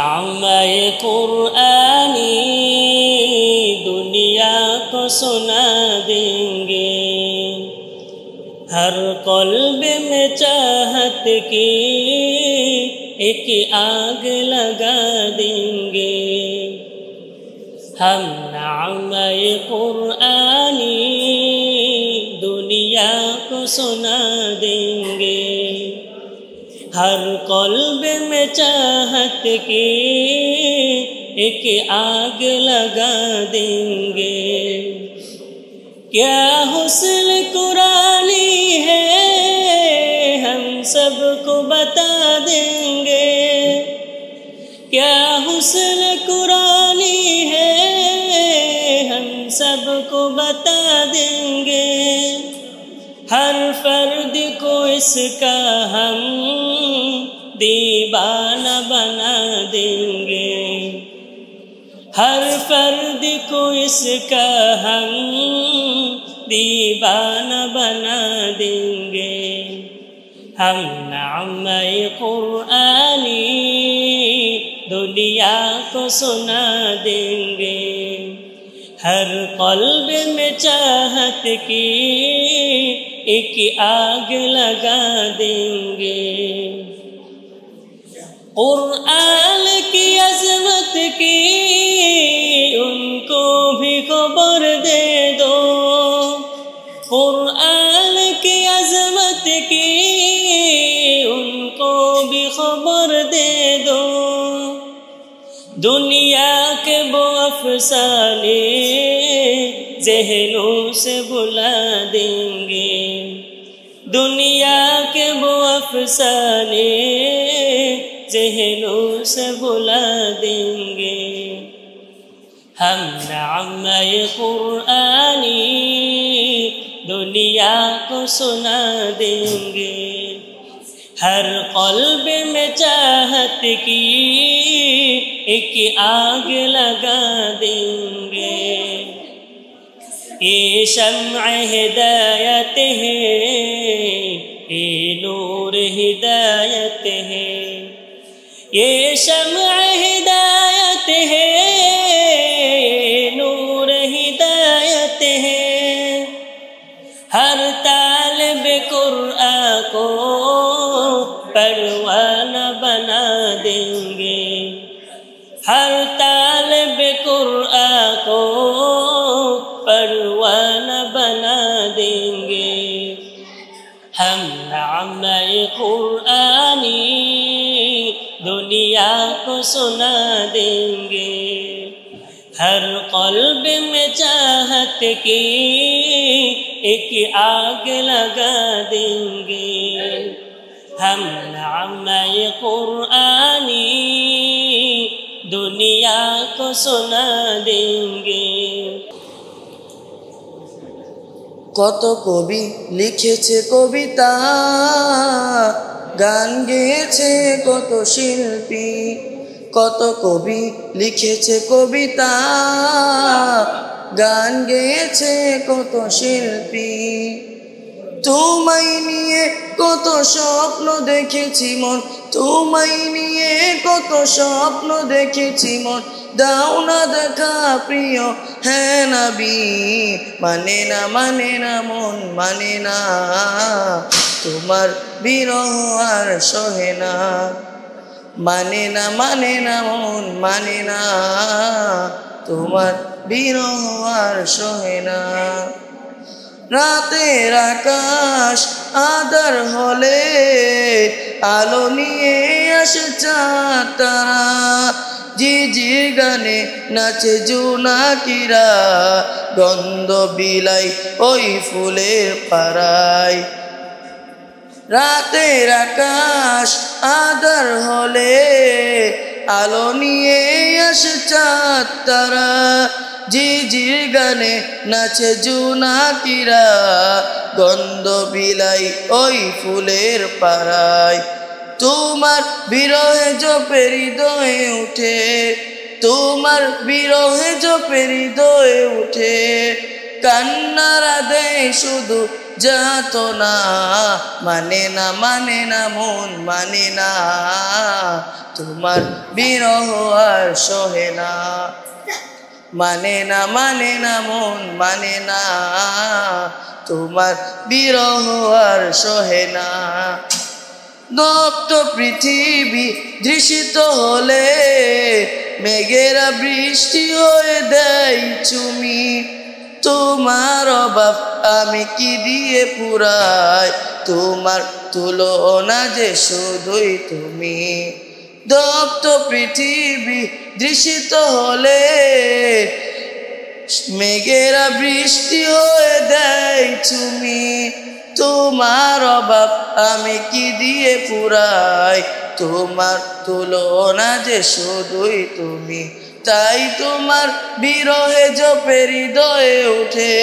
نغمۂ قرآنی دنیا کو سنا دیں گے، ہر قلب میں چاہت کی ایک آگ لگا دیں گے۔ ہم نغمۂ قرآنی دنیا کو سنا دیں گے، ہر قلب میں چاہت کی ایک آگ لگا دیں گے۔ کیا حسن قرآنی ہے ہم سب کو بتا دیں گے، کیا حسن قرآنی ہے ہم سب کو بتا دیں گے۔ ہر فرد کو اس کا ہم دیوانہ بنا دیں گے، ہر فرد کو اس کا ہم دیوانہ بنا دیں گے۔ ہم نغمۂ قرآنی دنیا کو سنا دیں گے، ہر قلب میں چاہت کی ایک آگ لگا دیں گے۔ قرآن کی عظمت کی ان کو بھی خبر دے دو، قرآن کی عظمت کی ان کو بھی خبر دے دو۔ دنیا کے وہ افسانے ذہنوں سے بلا دیں گے، دنیا کے وہ افسانے ذہنوں سے بلا دیں گے۔ ہم نغمۂ قرآنی دنیا کو سنا دیں گے، ہر قلب میں چاہت کی ایک آگ لگا دیں گے۔ یہ شمع ہدایت ہے، یہ نور ہدایت ہے، یہ شمع ہدایت ہے، نور ہدایت ہے۔ ہر طالب قرآن کو پروانہ بنا دیں گے، ہر طالب قرآن کو پروانہ بنا دیں گے۔ ہم نغمۂ قرآنی دنیا کو سنا دیں گے، ہر قلب میں چاہت کی ایک آگ لگا دیں گے۔ ہم نغمۂ قرآنی دنیا کو سنا دیں گے۔ কত কবি লিখেছে কবিতা, গান গেয়েছে কত শিল্পী, কত কবি লিখেছে কবিতা, গান গেয়েছে কত শিল্পী। তোমায় নিয়ে কত স্বপ্ন দেখেছি মন, তোমায় নিয়ে কত স্বপ্ন দেখেছি মন, দাও না দেখা প্রিয় হ্যাঁ নবী। মানে না মন মানে না, তোমার বিরহ আর সহে না। মানে না মন মানে না, তোমার বিরহ আর সহে না। রাতের আকাশ আঁধার হলে আলো নিয়ে আসে চাঁদ তারা, ঝিঝির গানে নাচে জোনাকিরা, গন্ধ বিলাই ওই ফুলের পাড়ায়। রাতের আকাশ আঁধার হলে আলো নিয়ে আসে চাঁদ তারা, ঝিঝির গানে নাচে জোনাকিরা, গন্ধ বিলাই ওই ফুলের পাড়ায়। তোমার বিরহে জপে হৃদয়ে উঠে, তোমার বিরহে জপে হৃদয়ে উঠে, কান্নারা দেয় শুধু যাতনা, মানে না মন মানে না, তোমার বিরহ আর সহে না। মানে না মন মানে না, তোমার বিরহ আর সহে না। দপ্ত পৃথিবী দৃশিত হলে মেঘেরা বৃষ্টি হয়ে দেয় চুমি, তোমার অভাব আমি কি দিয়ে পুরাই, তোমার তুলনা যে শুধুই তুমি। দপ্ত পৃথিবী দৃশিত হলে মেঘেরা বৃষ্টি হয়ে দেয় চুমি, তোমার অভাব আমি কি দিয়ে পুরাই, তোমার তুলনা যে শুধুই তুমি। তাই তোমার বিরহে জপে হৃদয়ে উঠে,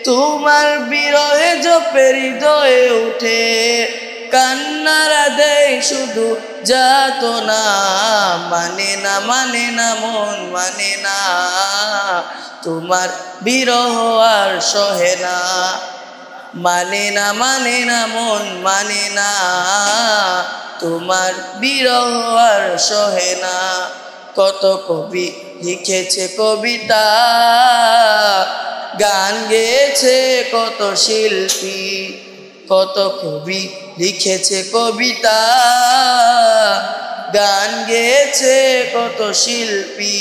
তোমার বিরহে জপে হৃদয়ে উঠে, কান্নারা দেয় শুধু যাতনা। মানে না মন মানে না, তোমার বিরহ আর সহে না। মানে না মন মানে না, তোমার বিরহ আর সহে না। কত কবি লিখেছে কবিতা, গান গেয়েছে কত শিল্পী, কত কবি লিখেছে কবিতা, গান গেয়েছে কত শিল্পী।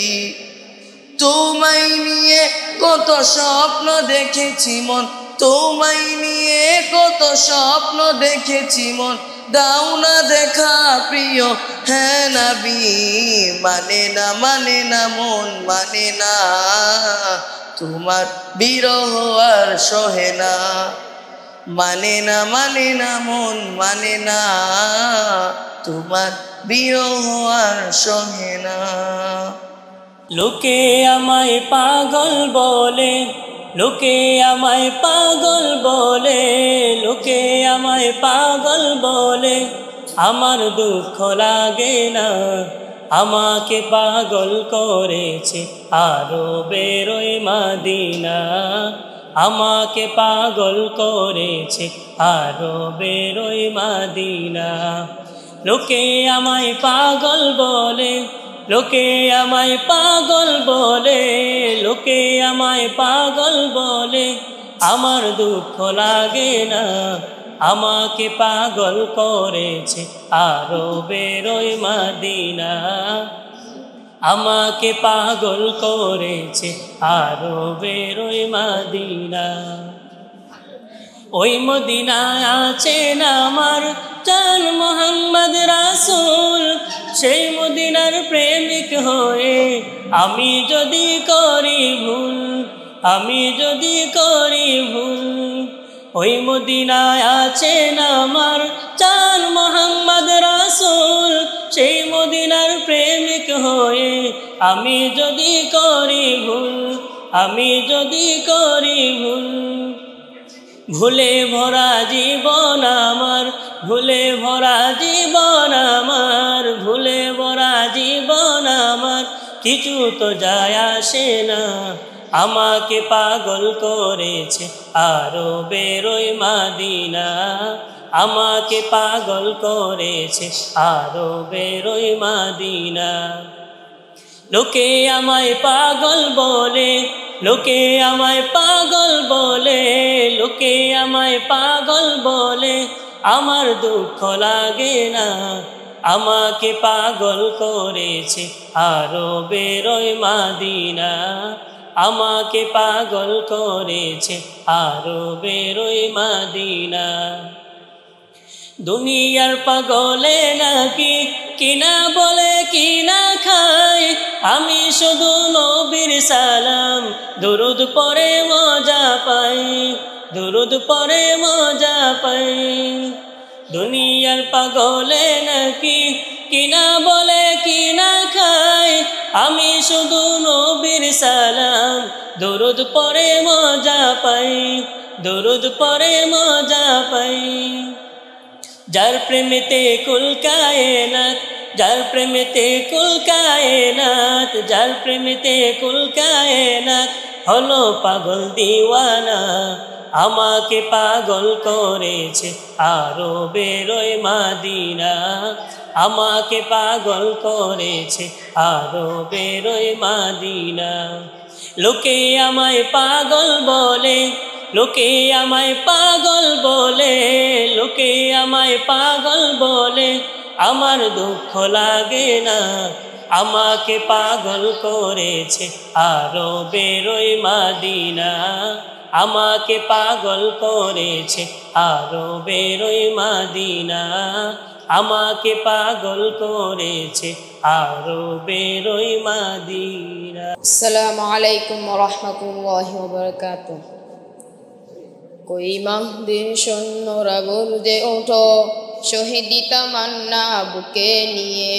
তোমায় নিয়ে কত স্বপ্ন দেখেছি মন, তোমায় নিয়ে কত স্বপ্ন দেখেছি মন, দাও না দেখা প্রিয় হ্যাঁ নবী। মানে না মন মানে না, তোমার বিরহ আর সহে না। মানে না মন মানে না, তোমার বিরহ আর সহে না। লোকে আমায় পাগল বলে, লোকে আমায় পাগল বলে, লোকে আমায় পাগল বলে, আমার দুঃখ লাগে না। আমাকে পাগল করেছে আরবের ওই মদিনা, আমাকে পাগল করেছে আরবের ওই মদিনা। লোকে আমায় পাগল বলে, লোকে আমায় পাগল বলে, লোকে আমায় পাগল বলে, আমার দুঃখ লাগে না। আমাকে পাগল করেছে আরবের ওই মদিনা, আমাকে পাগল করেছে আরবের ওই মদিনা। ওই মদিনায় আছেন আমার জান মোহাম্মদ রাসূল, সেই মদিনার প্রেমিক হয়ে আমি যদি করি ভুল, আমি যদি করি ভুল। ওই মদিনায় আছেন আমার জান মোহাম্মদ রাসূল, সেই মদিনার প্রেমিক হয়ে আমি যদি করি ভুল, আমি যদি করি ভুল। ভুলে ভরা জীবন আমার, ভুলে ভরা জীবন আমার, ভুলে ভরা জীবন আমার, কিছু তো যায় আসে না। আমাকে পাগল করেছে আরবের ওই মদিনা, আমাকে পাগল করেছে আরবের ওই মদিনা। লোকে আমায় পাগল বলে, লোকে আমায় পাগল বলে, লোকে আমায় পাগল বলে, আমার দুঃখ লাগে না। আমাকে পাগল করেছে আরবের ওই মদিনা, আমাকে পাগল করেছে আরবের ওই মদিনা। দুনিয়ার পাগলে নাকি কিনা বলে কিনা খায়, আমি শুধু নবীর সালাম দুরুদ পড়ে মজা পাই, দুরুদ পড়ে মজা পাই। দুনিয়ার পাগলে নাকি কিনা বলে কিনা খায়, আমি শুধু নবীর সালাম দুরুদ পড়ে মজা পাই, দুরুদ পড়ে মজা পাই। যার প্রেমেতে কুল কায়নাত, যার প্রেমেতে কুল কায়নাত, যার প্রেমেতে কুল কায়নাত, হলো পাগল দিওয়ানা। আমাকে পাগল করেছে আরবের ওই মাদিনা, আমাকে পাগল করেছে আরবের ওই মাদিনা। লোকে আমায় পাগল বলে, লোকে আমায় পাগল বলে, লোকে আমায় পাগল বলে, আমার দুঃখ লাগে না। আমাকে পাগল করেছে আরবের ওই মাদিনা, আমাকে পাগল করেছে আরবের ওই মাদিনা, আমাকে পাগল করেছে আরবের ওই মাদিনা। আসসালামু আলাইকুম ওয়া রাহমাতুল্লাহি ওয়া বারাকাতুহু। कोई महदिन সৈন্যরা গর্জে ওঠো, শহীদি তামান্না বুকে নিয়ে,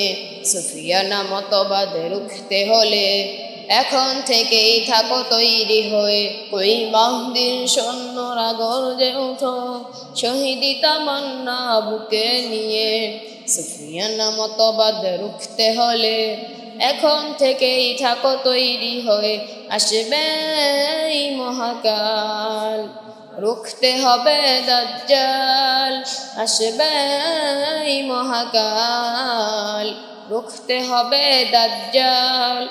সুফিয়ানা মতবাদ রুখতে হলে এখন থেকেই থাকো তৈরি হয়ে। কই মাহদির সৈন্যরা গর্জে ওঠো, শহীদি তামান্না বুকে নিয়ে, সুফিয়ানা মতবাদ রুখতে হলে এখন থেকেই থাকো তৈরি হয়ে। আসবে এই মহাকাল, রুখতে হবে দাজ্জাল, আসবে এই মহাকাল, রুখতে হবে দাজ্জাল।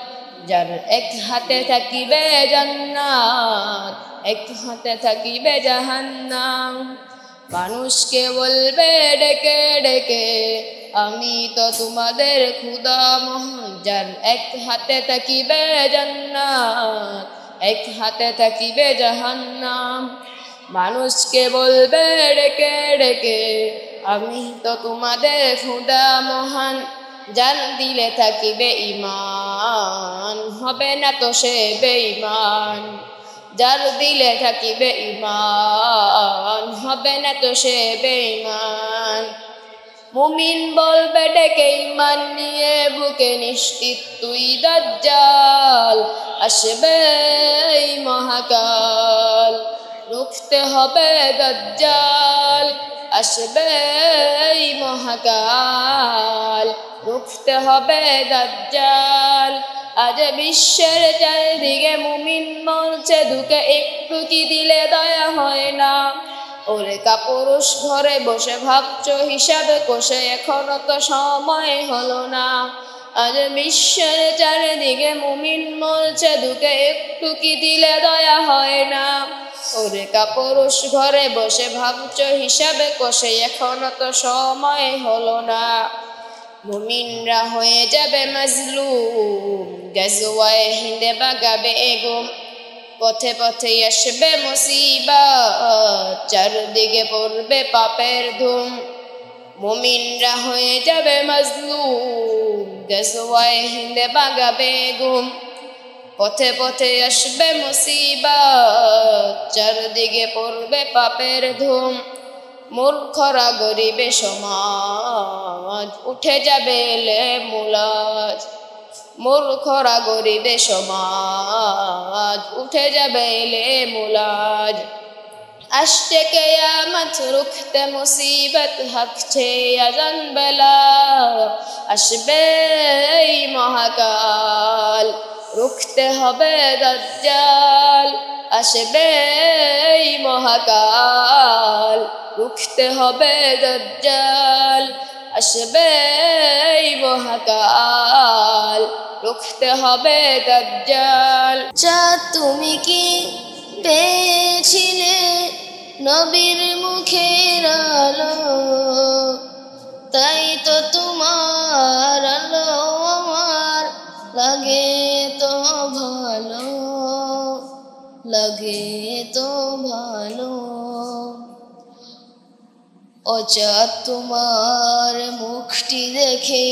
যার এক হাতে থাকিবে জান্নাত, এক হাতে থাকিবে জাহান্নাম। মানুষকে বলবে ডেকে ডেকে, আমি তো তোমাদের খোদা মহান। যার এক হাতে থাকিবে জান্নাত, এক হাতে থাকিবে জাহান্নাম। মানুষকে বলবে ডেকে ডেকে, আমি তো তোমাদের খোদা মহান। যার দিলে থাকিবে ঈমান, হবে না তো সে বেঈমান। যার দিলে থাকিবে ঈমান, হবে না তো সে বেঈমান। মুমিন বলবে ডেকে ঈমান নিয়ে বুকে, নিশ্চিত তুই দাজ্জাল, আসবে এই মহাকাল, রুখতে হবে দাজ্জাল, আসবে এই মহাকাল, রুখতে হবে দাজ্জাল। আজ বিশ্বের চারিদিকে মুমিন মরছে ধুকে, একটু কি দিলে দয়া হয় না? ওরে কাপুরুষ ঘরে বসে ভাবছো হিসাবে কষে, এখনো তো সময় হলো না। আজ বিশ্বের চারিদিকে মুমিন মরছে ধুকে, একটু কি দিলে দয়া হয় না? ওরে কাপুরুষ ঘরে বসে ভাবছো হিসাবে কষে, এখনো তো সময় হলো না। মুমিনরা হয়ে যাবে মাজলুম, গাজওয়ায়ে হিন্দে বাগাবে এগুম। পথে পথে আসবে মুসিবত, চারদিকে পড়বে পাপের ধুম। মুমিনরা হয়ে যাবে মাজলুম, গাজওয়ায়ে হিন্দে বাগাবে এগুম। পথে পথে আসবে মুসিবত, চারদিকে পড়বে পাপের ধুম। মূর্খরা গরিবে সমাজ, উঠে যাবে এলে মুলাজ। মূর্খরা গরিবে সমাজ, উঠে যাবে এলে মুলাজ। আসছে কিয়ামত, রুখতে মুসিবত, হাঁকছে আজান বেলা, আসবে এই মহাকাল, রুখতে হবে দাজ্জাল, আসবে এই মহাকাল, রুখতে হবে দাজ্জাল, আসবে এই মহাকাল, রুখতে হবে দাজ্জাল। চাঁদ তুমি কি পেয়েছিলে নবীর মুখের আলো, তাই তো তোমার আলো আমার লাগে তো ভালো, লাগে তো ভালো। ও চাঁদ তোমার মুখটি দেখে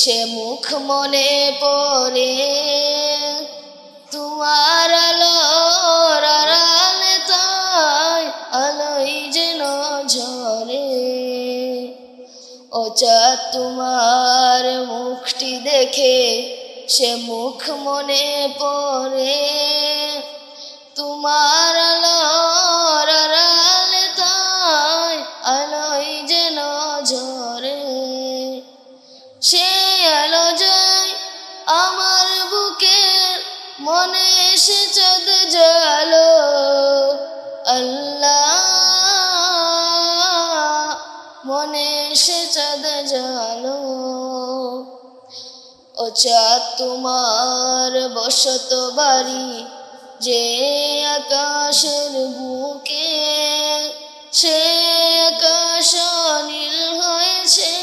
সে মুখ মনে পড়ে, তোমার আলোর আড়ালে তাই আলোই যেন ঝরে। ও চাঁদ তোমার মুখটি দেখে সে মুখ মনে পড়ে, তোমার আলোর আড়ালে তাই আলোই যেন ঝরে। সে আলো যায় আমার বুকের মনে এসে চাঁদ জালো, আল্লাহ মনে সে চাঁদ জালো ও চাঁদ তোমার বসত বাড়ি যে আকাশের বুকে সে আকাশ নীল হয়েছে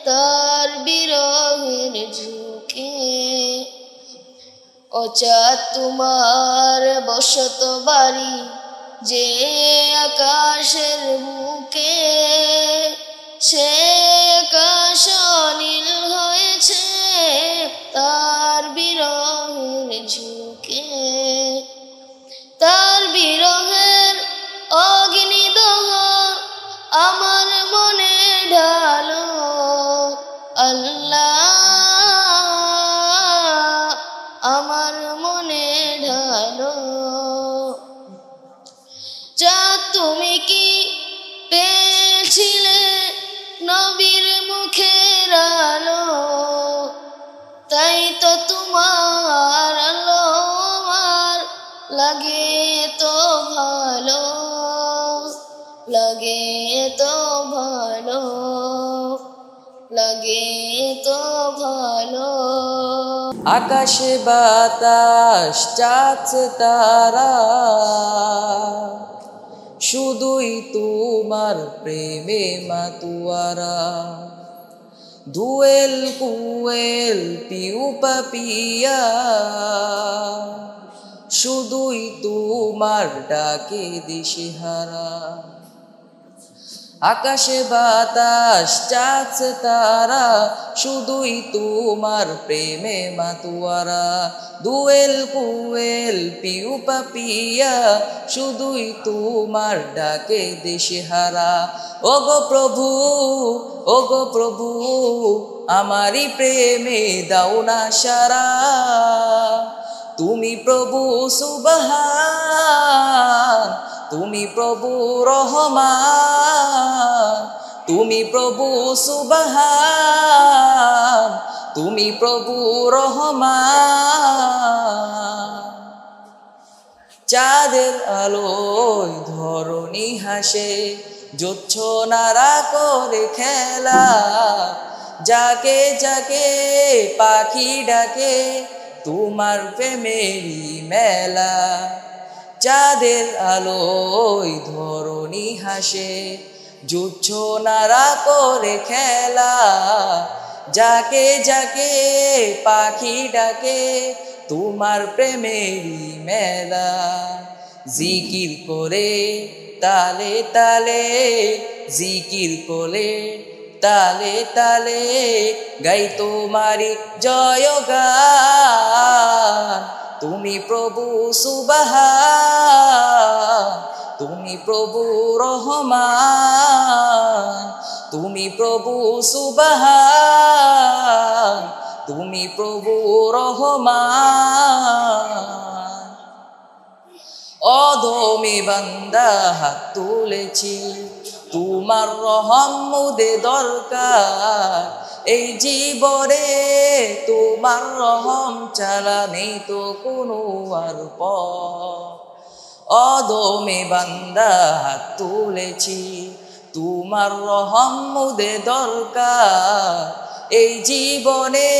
তার বিরহের ঝুঁকে ও চাঁদ তোমার বসত বাড়ি যে আকাশের বুকে সে আকাশ নীল হয়েছে তার বিরহের ঝুঁকে তার বিরহের অগ্নিদহন আমার মনে ঢালো আল্লাহ আমার মনে ঢালো চাঁদ তুমি কি পেয়েছিলে নবীর মুখের আলো তাই তো তোমার আলো আমার লাগে তো ভালো লাগে তো ভালো লাগে তো ভালো আকাশে বাতাস চাঁদ তারা শুধুই তোমার প্রেমে মাতুয়ারা দুয়েল কুয়েল পিউ পাপিয়া শুধুই তোমার ডাকে দিশেহারা আকাশে বাতাস চাঁদ তারা শুধুই তোমার প্রেমে মাতুয়ারা দুয়েল কুয়েল পিউ পাপিয়া শুধুই তোমার ডাকে দিশেহারা ওগো প্রভু আমারি প্রেমে দাও না সারা তুমি প্রভু সুবহান তুমি প্রভু রহমান তুমি প্রভু সুবহান তুমি প্রভু রহমান চাঁদের আলোয় ধরণী হাসে জোছনারা করে খেলা যাকে যাকে পাখি ডাকে তোমার প্রেমেরই মেলা চাঁদের আলোয় ধরণী হাসে জোছনারা করে খেলা যাকে যাকে পাখি ডাকে তোমার প্রেমেরই মেলা জিকির করে তালে তালে জিকির করে তালে তালে গাই তোমারি জয়গান তুমি প্রভু সুবহান তুমি প্রভু রহমান তুমি প্রভু সুবহান তুমি প্রভু রহমান অধমী বান্দা হাত তুলেছি তোমার রহম মুদে দরকার এই জীবনে তোমার রহম ছাড়া নেই তো কোনো আর পথ অধমী বান্দা হাত তুলেছি তোমার রহম মুদে দরকার এই জীবনে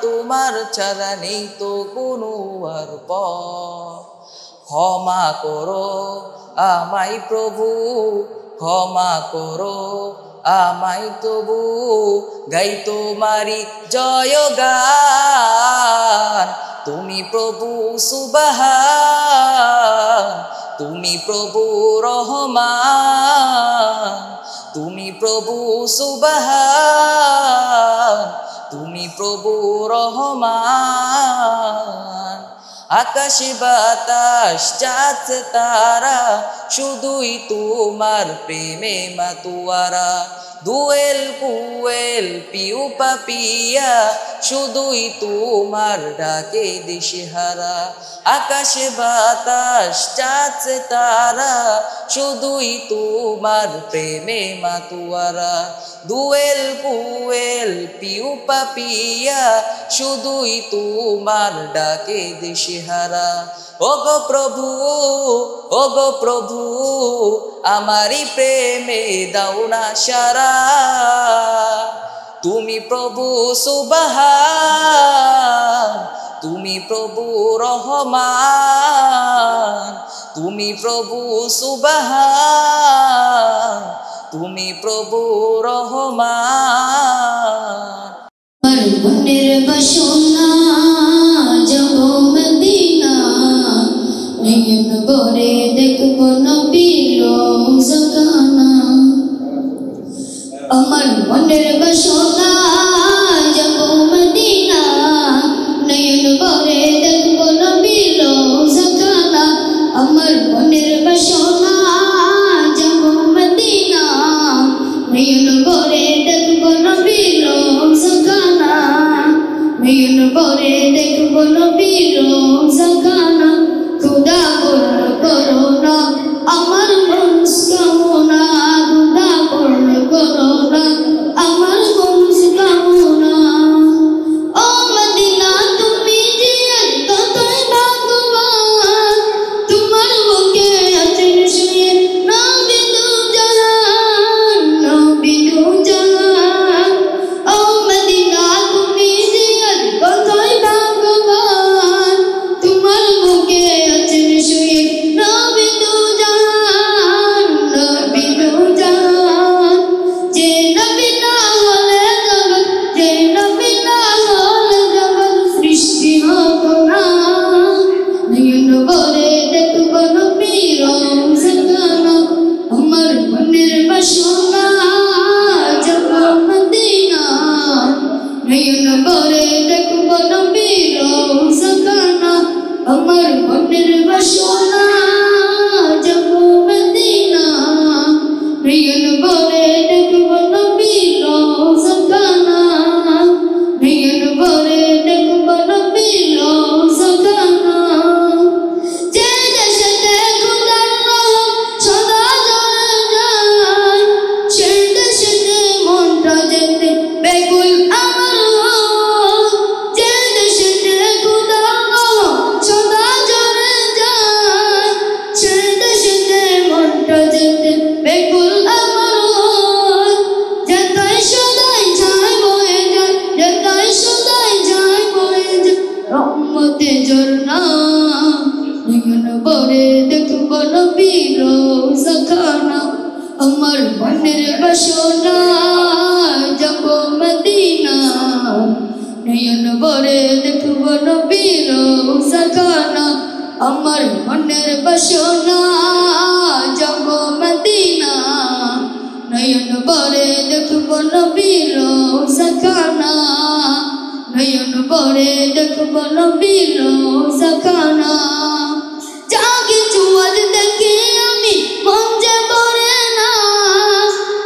তোমার ছাড়া নেই তো কোনো আর পথ ক্ষমা করো আমায় প্রভু ক্ষমা করো আমায় তবু গাই তোমারি জয়গান তুমি প্রভু সুবহান তুমি প্রভু রহমান তুমি প্রভু সুবহান তুমি প্রভু রহমান আকাশে বাতাস চাঁদ তারা শুধুই তোমার প্রেমে মাতুয়ারা দুয়েল কুয়েল পিউ পাপিয়া শুধুই তোমার ডাকে দিশেহারা আকাশে বাতাস চাঁদ তারা শুধুই তোমার প্রেমে মাতুয়ারা দুয়েল কুয়েল পিউ পাপিয়া শুধুই তোমার ডাকে দিশেহারা ওগো প্রভু আমারি প্রেমে দাও না সারা তুমি প্রভু সুবহান তুমি প্রভু রহমান তুমি প্রভু সুবহান তুমি প্রভু রহমান মনের বাসনা যাব মদিনা নয়ন ভরে দেখব নবীর রওজাখানা আমার মনের বাসনা যাব মদিনা নয়ন ভরে দেখব নবীর রওজাখানা আমার মনের বাসনা যাব মদিনা নয়ন ভরে দেখব নবীর রওজাখানা নয়ন ভরে দেখব নবীর রওজাখানা খোদা পূর্ণ করো না আমার মনস্কামনা খোদা পূর্ণ করো না আমার মনস্কামনা ও মদিনা তুমি যে কতই ভাগ্যবান তোমার বুকে আছেন শুয়ে নবী দু জাহান ও মদিনা তুমি যে কতই ভাগ্যবান তোমার বুকে আছেন শুয়ে নবী দু জাহান যে নবী না হলে জগৎ যে নবী না হলে জগৎ সৃষ্টি হতো না নয়ন ভরে দেখব নবীর রওজাখানা আমার মনের বাসনা যাব মদিনা নয়ন ভরে দেখব নবীর রওজাখানা আমার মনের বাসনা যাব মদিনা নয়ন ভরে দেখব নবীর রওজাখানা নয়ন ভরে দেখব নবীর রওজাখানা যে দেশেতে খোদার রহম সদা ঝরে যায় সেই দেশেতে মনটা যেতে বেকুল আমার হয় যে দেশেতে খোদার রহম সদা ঝরে যায় সেই দেশেতে মনটা যেতে বেকুল আমার হয় যেতাই সদাই যায় বয়ে যায় যেতাই সদাই যায় বয়ে যায় রহমতে ঝরনা নয়ন ভরে দেখব নবীর রওজাখানা আমার মনের বাসনা যাব মদিনা নয়ন ভরে দেখব নবীর রওজাখানা আমার মনের বাসনা যাব মদিনা নয়ন ভরে দেখব নবীর রওজাখানা নয়ন ভরে দেখব নবীর রওজাখানা যা কিছু আজ দেখি আমি মন যে ভরে না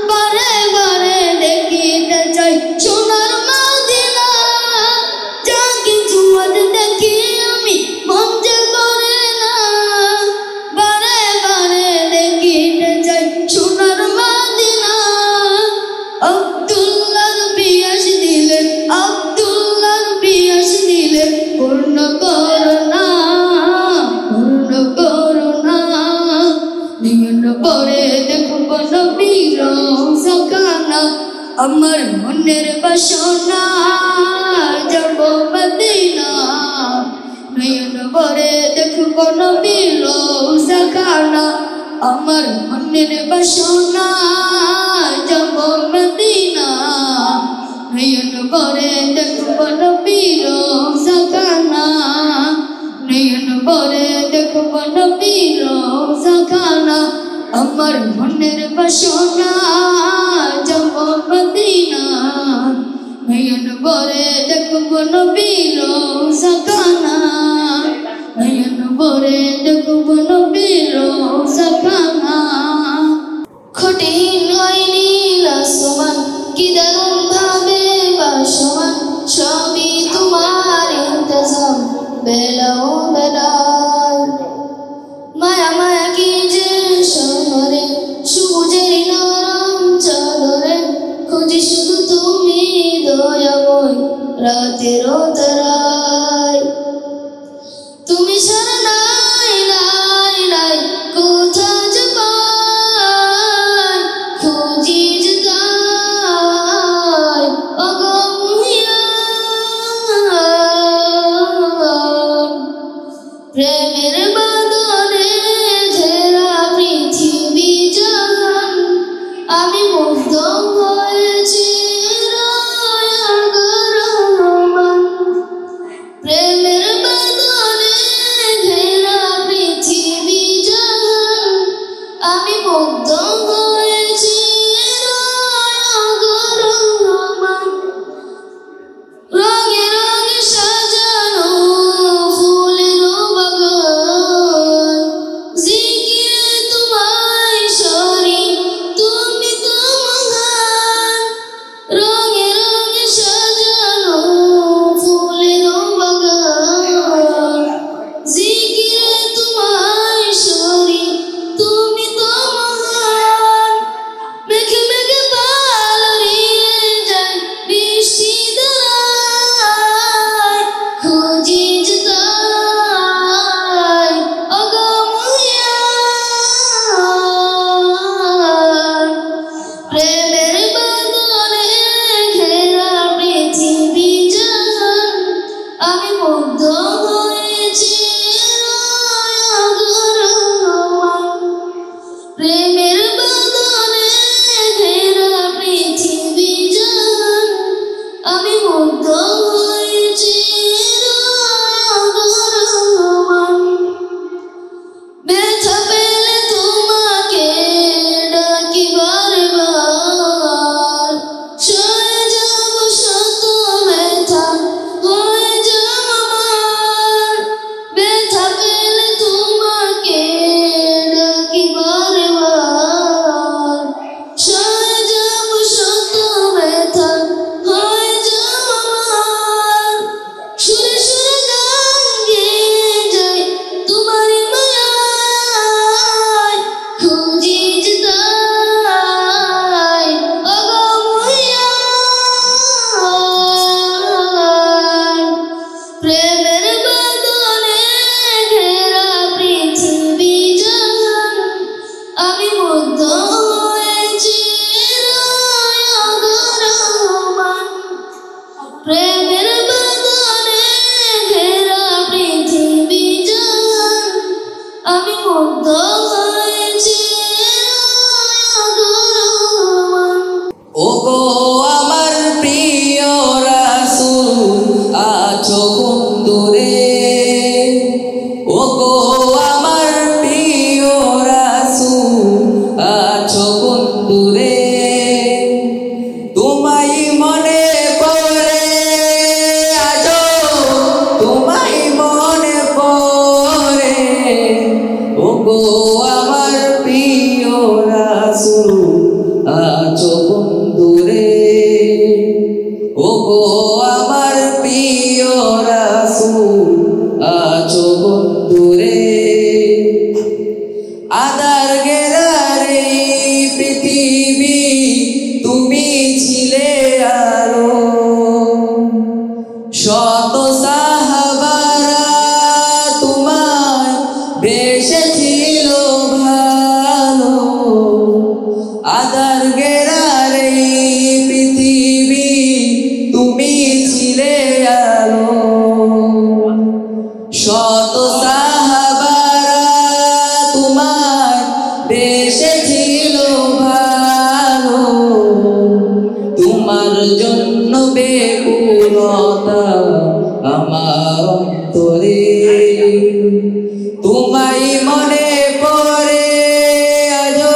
বারে বারে দেখিতে চাই সোনার মদিনা যা কিছু আজ দেখি আমি মন যে ভরে না বারে বারে দেখিতে চাই সোনার মদিনা আব্দুল্লাহর পিয়াস দিলেন আব্দুল্লাহর পিয়াস দিলেন পূর্ণ করুণা নয়ন ভরে দেখব নবীর রওজাখানা আমার মনের বাসনা যাব মদিনা নয়ন ভরে দেখব নবীর রওজাখানা আমার মনের বাসনা যাব মদিনা নয়ন ভরে দেখব নবীর রওজাখানা নয়ন ভরে দেখব নবীর রওজাখানা আমার মনের বাসনা যাব মদিনা নয়ন ভরে দেখব নবীর রওজাখানা নয়ন ভরে দেখব নবীর রওজাখানা কঠিন হয়নি আসমান কি দারুণ ভাবে বাসমান সবই বেলাও বেলায় মায়া মায়া কি যে শহরে সবুজের নরম চাদরে খুঁজি শুধু তুমি দয়াময় রাতের তারায় তুমি ছাড়া নাই নাই নাই কোথা যে পাই খুঁজি যে তাই অগমহিয়ান প্রেমের বাঁধনে ঘেরা পৃথিবী জাহান আমি মুগ্ধ হয়েছি রহমান প্রেমের বাঁধনে ঘেরা পৃথিবী জাহান আমি মুগ্ধ হয়েছি রহমান রঙে রঙে সাজানো ফুলের বাগান জিকিরে তোমায় সরি তুমি তো মহান রঙে রঙে সাজানো ফুলের বাগান জিকিরে তোমায় সরি তুমি তো মহান মেঘে মেঘে পাল উড়িয়ে যায় বৃষ্টি দ্বারায় খুঁজি যে তাই অগমহিয়ান প্রেমের বাঁধনে ঘেরা পৃথিবী জাহান আমি মুগ্ধ হয়েছি রহমান প্রেমের বাঁধনে ঘেরা পৃথিবী জাহান আমি মুগ্ধ হয়েছি রহমান ব্যথা পেলে তোমাকে ডাকি বারবার সয়ে যাব শত ব্যথা হয়ে যাব আমার ব্যথা পেলে তোমাকে ডাকি বারবার সয়ে যাব শত ব্যথা হয়ে যাব আমার সুরে সুরে গান গেয়ে যাই তোমারই মায়ায় খুঁজি যে তাই অগমহিয়ান প্রেমের বাঁধনে ঘেরা পৃথিবী জাহান আমি মুগ্ধ হয়েছি রহমান প্রেমের বাঁধনে ঘেরা পৃথিবী জাহান আমি মুগ্ধ হয়েছি রহমান ওগো আমার প্রিয় রাসূল আছো কোন দূরে ওগো আমার প্রিয় রাসূল আছো কোন দূরে তোমায় মনে পড়ে আজো তোমায় মনে পড়ে ওগো আমার প্রিয় রাসূল আছো কোন দূরে ওগো আমার প্রিয় রাসূল আছো কোন দূরে আধার ঘেরার এই পৃথিবী তুমি ছিলে আলো শত সাহাবারা তোমায় বেসেছিল ভালো আধার ঘেরার এই পৃথিবী তুমি ছিলে আলো শত সাহাবারা তোমায় বেসেছিল ভালো তোমার জন্য বেকুলতা আমার অন্তরে তোমায় মনে পড়ে আজো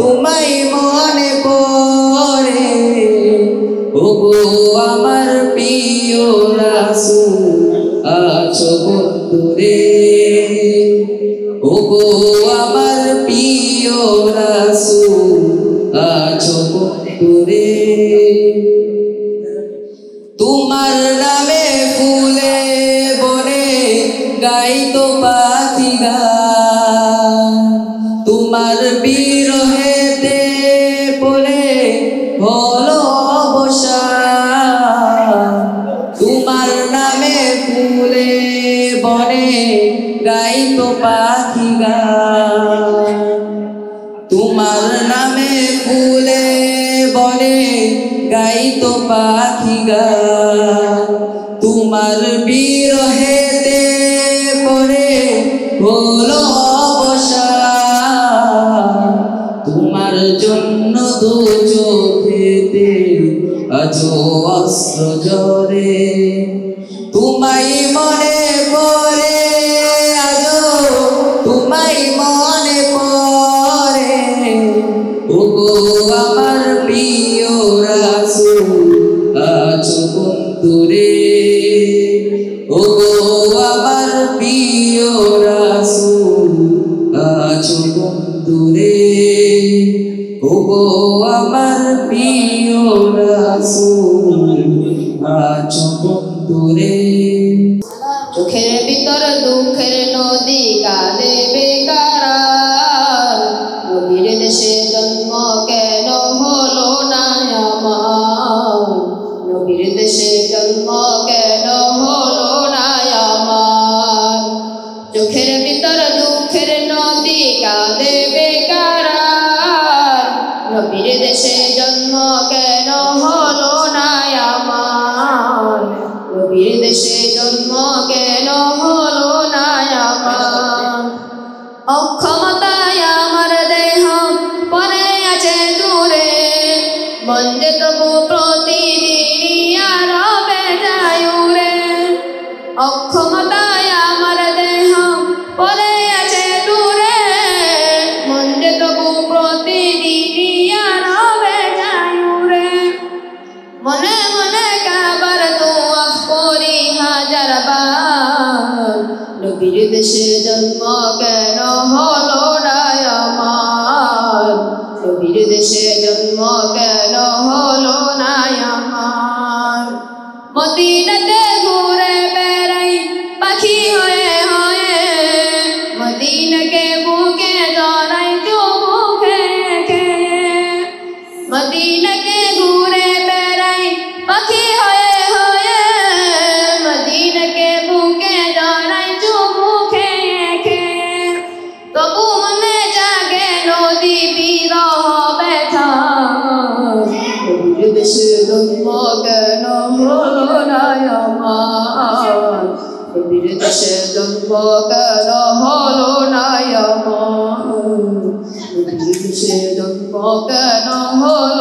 তোমায় মনে পড়ে ওগো আমার প্রিয় রাসূল আছো কোন দূরে ওগো আমার প্রিয় রাসূল আছো কোন দূরে তোমার নামে ফুলে বনে গাইতো পাখি গান তোমার বিরহেতে পড়ে হলো অবসান তোমার নামে ফুলে বনে গাইতো পাখি গান তোমার নামে ফুলে বনে গাইতো পাখি গান তোমার বিরহেতে পড়ে হলো অবসান তোমার জন্য দু চোখেতে আজো অস্ত্র ঝরে তোমায় মনে পড়ে আজো তোমায় মনে পড়ে ওগো আমার প্রিয় রাসূল আছো বন্ধুরে ওগো আমার প্রিয় রাসূল আছো বন্ধুরে ওগো আমার প্রিয় রাসূল আছো বন্ধুরে চোখের ভিতর দুঃখের নদী কাঁদে বেকার নবীর দেশে জন্ম কেন হলো না আমার নবীর দেশে জন্ম কেন হলো না আমার চোখের ভিতর দুঃখের নদী কাঁদে বেকার নবীর দেশে জন্ম কেন হলো না আমার নবীর দেশে জন্ম কেন হলো না আমার অক্ষমতায় আমার দেহ পড়ে আছে দূরে মন যে তবু প্রতিদিন রবে যায় উড়ে অক্ষমতায় আমার দেহ পড়ে আছে দূরে মন যে তবু প্রতিদিন রবে যায় উড়ে মনে মনে কাবার তোয়াফ করি হাজার বার নবীর দেশে জন্ম কেন হলো না আমার নবীর দেশে জন্ম কেন হলো না আমার মদিনাতে ঘুরে বেড়াই পাখি হয়ে হয়ে মদিনাকে বুকে জড়াই চুমু খেয়ে খেয়ে মদিনাকে ঘুরে বেড়াই পাখি হয়ে হয়ে মদিনাকে বুকে জড়াই চুমু খেয়ে খেয়ে তবু মনে জাগে নদী বিরহ ব্যথা নবীর দেশে জন্ম কেন হলো না আমার নবীর দেশে জন্ম কেন হলো না আমার নবীর দেশে জন্ম কেন হলো